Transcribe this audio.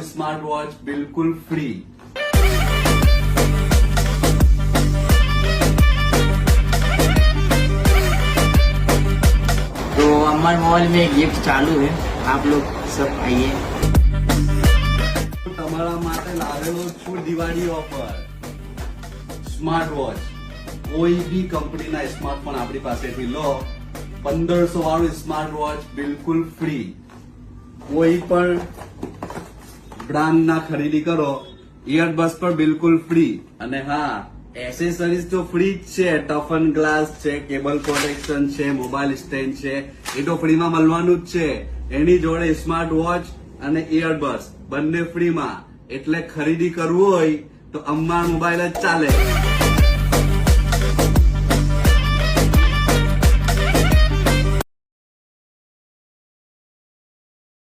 Smart watch बिल्कुल free. तो अमर mall में गिफ्ट चालू है, आप लोग सब आइए। તમારા માટે લાવેલો છું દિવાળી ઓફર। સ્માર્ટ વોચ કોઈ બી કંપનીના સ્માર્ટફોન આપણી પાસેથી લો, 1500 વાળું સ્માર્ટ વોચ બિલકુલ ફ્રી। કોઈ પણ બ્રાન્ડના ખરીદી કરો, ઇયરબડ્સ પણ બિલકુલ ફ્રી। અને હા, એસેસરીઝ તો ફ્રી જ છે, ટફન ગ્લાસ છે, કેબલ પ્રોટેક્શન છે, મોબાઈલ સ્ટેન્ડ છે, એ તો ફ્રીમાં મળવાનું જ છે। એની જોડે સ્માર્ટ વોચ અને ઇયરબડ્સ બંને ફ્રીમાં। એટલે ખરીદી કરવું હોય તો અમ્મા મોબાઈલ જ ચાલે।